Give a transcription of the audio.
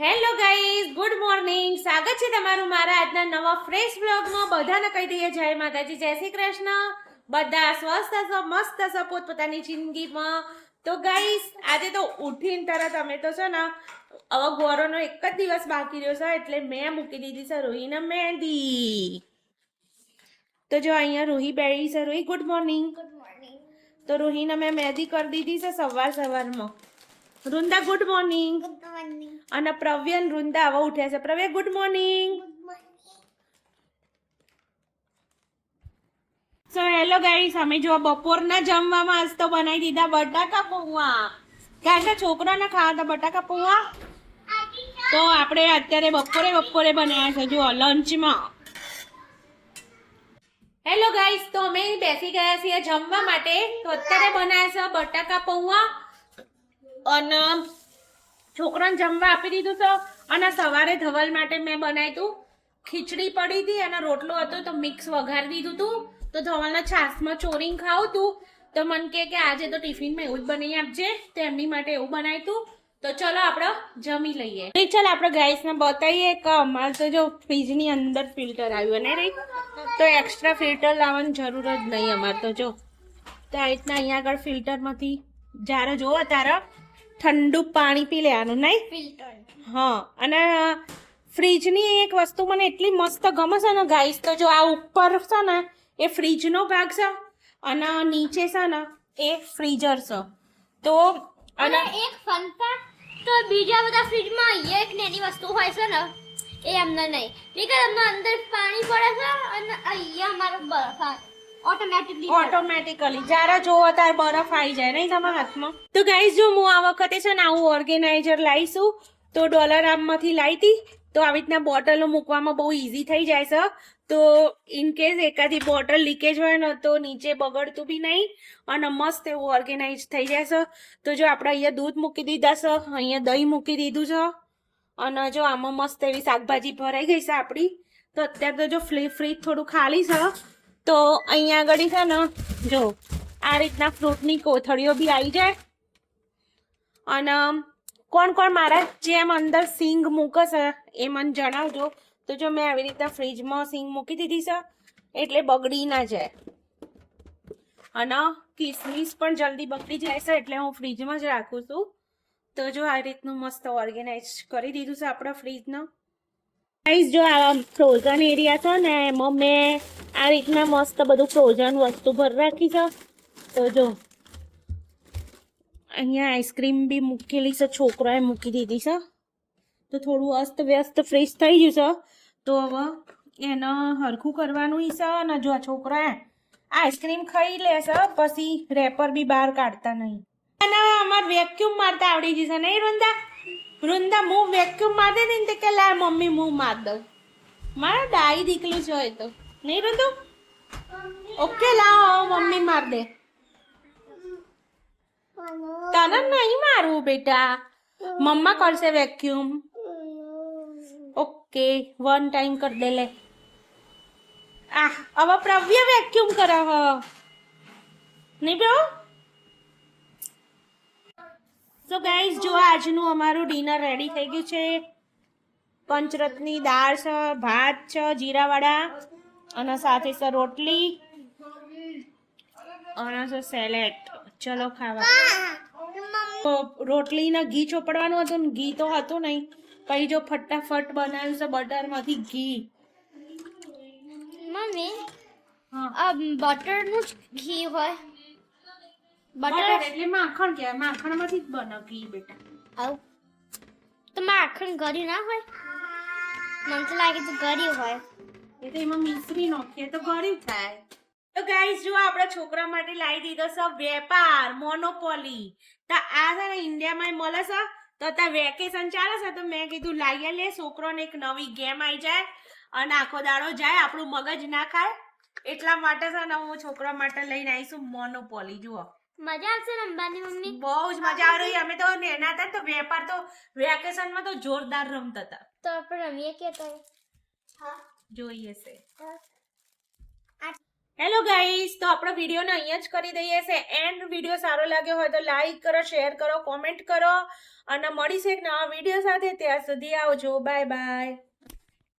Hello guys, good morning. સ્વાગત છે તમારું મારા આજના નવા ફ્રેશ બ્લોગમાં. બધાને કહી દઈએ જય માતાજી, જય શ્રી કૃષ્ણ. બધા સ્વસ્થ હશો, મસ્ત હશો પોતપોતાની જિંદગીમાં. તો ગાઈઝ, આજે તો ઉઠીને તરત અમે તો છે ને હવે ગોરોનો એક જ દિવસ બાકી રહ્યો છે એટલે મેં મૂકી દીધી છે રોહીને મહેંદી. તો જો અહીંયા રોહી બેઠી છે. Rohi good morning. Good morning. તો રોહીને મેં મહેંદી કરી દીધી છે સવારમાં. Vrinda good morning. Good morning. અને પ્રવ્ય અને વૃંદા હવે ઉઠ્યા છે. Pravya good morning. Good morning. So hello guys, અમે જો બપોરના જમવામાં આજ તો બનાવી દીધા બટાકા પૌવા. કારણ કે છોકરાને ખાવા હતા બટાકા પૌવા, તો આપણે અત્યારે બપોરે બનાવ્યા છે જો લંચમાં. હેલો ગાઈસ, તો અમે બેસી ગયા છીએ જમવા માટે. તો અત્યારે બનાવ્યા છે બટાકા પૌવા અને છોકરાને જમવા આપી દીધું છે. અને સવારે ધવલ માટે મેં બનાવ્યું હતું ખીચડી પડી હતી અને રોટલો હતો તો મિક્સ વઘારી દીધું હતું. તો ધવલને છાશમાં ચોરીને ખાવું હતું તો મને કે આજે તો ટિફિનમાં એવું જ બનાવી આપજે, તો એમની માટે એવું બનાવ્યું હતું. તો ચલો આપણે જમી લઈએ. ચાલ આપણે ગાઈસને બતાવીએ કે અમારે તો જો ફ્રીજની અંદર ફિલ્ટર આવ્યું ને રહી, તો એક્સ્ટ્રા ફિલ્ટર લાવવાની જરૂર જ નહીં અમારે તો. જો તો આ રીતના અહીંયા આગળ ફિલ્ટરમાંથી જ્યારે જોવો ત્યારે ઠંડુ પાણી પી લેવાનું નહીં. ફિલ્ટર. હા, અને ફ્રીજની એક વસ્તુ મને એટલી મસ્ત ગમે છે ને ગાઈસ, તો જો આ ઉપર છે ને એ ફ્રીજનો ભાગ છે અને નીચે છે ને એ ફ્રીઝર છે. તો અને એક ફન ફેક્ટ, તો બીજા બધા ફ્રીજમાં એક નાની વસ્તુ હોય છે ને એ અમને નહીં, બીકોઝ અમને અંદર પાણી પડે છે અને અહીંયા અમારો બરફ ઓટોમેટિકલી જ્યારે જોવો ત્યારે બરફ આવી જાય નહીં તમારા હાથમાં. તો ગાઈસ, જો હું આ વખતે છે ને આવું ઓર્ગેનાઇઝર લાવીશું તો ડોલરમાંથી લાવી હતી. તો આવી રીતના બોટલો મૂકવામાં બહુ ઇઝી થઈ જાય છે. તો ઇન કેસ એકાદી બોટલ લીકેજ હોય ને તો નીચે બગડતું બી નહીં અને મસ્ત એવું ઓર્ગેનાઇઝ થઈ જાય છે. તો જો આપણે અહીંયા દૂધ મૂકી દીધા છે, અહીંયા દહીં મૂકી દીધું છે અને જો આમાં મસ્ત એવી શાકભાજી ભરાઈ ગઈ છે આપણી. તો અત્યારે તો જો ફ્રીજ થોડું ખાલી છે. તો અહીંયા આગળ છે ને જો આ રીતના ફ્રૂટની કોથળીઓ બી આવી જાય. અને કોણ કોણ મારા જેમ અંદર સિંગ મૂકે છે એ મને જણાવજો. તો જો મેં આવી રીતના ફ્રીજમાં સિંગ મૂકી દીધી છે એટલે બગડી ના જાય. અને કિસમિસ પણ જલ્દી બગડી જાય છે એટલે હું ફ્રીજમાં જ રાખું છું. તો જો આ રીતનું મસ્ત ઓર્ગેનાઇઝ કરી દીધું છે આપણા ફ્રીજનું. ગાઈસ, જો આ ફ્રોઝન એરિયા છે ને એમાં મેં આ રીતના મસ્ત બધું ફ્રોઝન વસ્તુ ભરી રાખી છે. તો જો અહીંયા આઈસ્ક્રીમ બી મૂકેલી છે, છોકરાએ મૂકી દીધી છે. તો થોડું અસ્ત વ્યસ્ત ફ્રીજ થઈ ગયું છે. તો હવે એને હરખું કરવાનું છે. અને જો છોકરા આઈસ્ક્રીમ ખાઈ લેશે પછી રેપર બી બહાર કાઢતા નહીં. અને અમારે વેક્યુમ મારતા આવડી જશે નહીં વૃંદા? વૃંદા હું વેક્યુમ મારી દે ને કે લા મમ્મી હું માર દઉં. મારા ડાઈ દીકલું છે તો નહીં વૃંદુ? ઓકે, લાવ મમ્મી માર દે. તને નહીં મારવું બેટા, મમ્મા કરશે વેક્યુમ. ઓકે, 1 ટાઈમ કર દે લે. હવે પ્રવ્ય વેક્યુમ કરે હ નહીં બ્રો? સો ગાઈઝ, જો આજનું અમારું ડિનર રેડી થઈ ગયું છે. પંચરત્ની દાળ છે, ભાત છે જીરાવાળા અને સાથે છે રોટલી અને છે સેલેડ. ચલો ખાવા. રોટલીના ઘી ચોપડવાનું હતું ને ઘી તો હતું નહીં. પછી જો ફટાફટ બનાવ્યું છે બટરમાંથી ઘી. મમ્મી, બટરનું જ ઘી હોય. બટર એટલે માખણ કહેવાય, માખણમાંથી જ બને ઘી બેટા. આવ તો માખણ ગળી ના હોય? મને તો લાગે તો ગળી હોય. એ તો એમાં મિશ્રી નાખીએ તો ગળ્યું થાય. તો ગાઈસ, જો આપણા છોકરા માટે લાવી દીધો છે વેપાર મોનોપોલી. તો આ છે ને ઇન્ડિયામાં મળે છે. તો ત્યાં વેકેશન ચાલે છે તો મેં કીધું લાવીએ લે, છોકરોને એક નવી ગેમ આવી જાય અને આખો દાડો જાય, આપણું મગજ ના ખાય. એટલા માટે છે ને હું છોકરા માટે લઈને આવીશું મોનોપોલી. જુઓ મજા આવશે રમવાની મમ્મી? બહુ જ મજા આવી રહી. અમે તો નાના હતા તો વેપાર તો વેકેશનમાં તો જોરદાર રમતા હતા. તો આપણે રમીએ કે તો? હા, જોઈએ છે. હેલો ગાઈસ, તો આપણો વિડીયોને અહીંયા જ કરી દઈએ છે એન્ડ. વિડીયો સારો લાગ્યો હોય તો લાઈક કરો, શેર કરો, કોમેન્ટ કરો અને મળીશું એક નવા વિડીયો સાથે. ત્યાં સુધી આવજો, બાય બાય.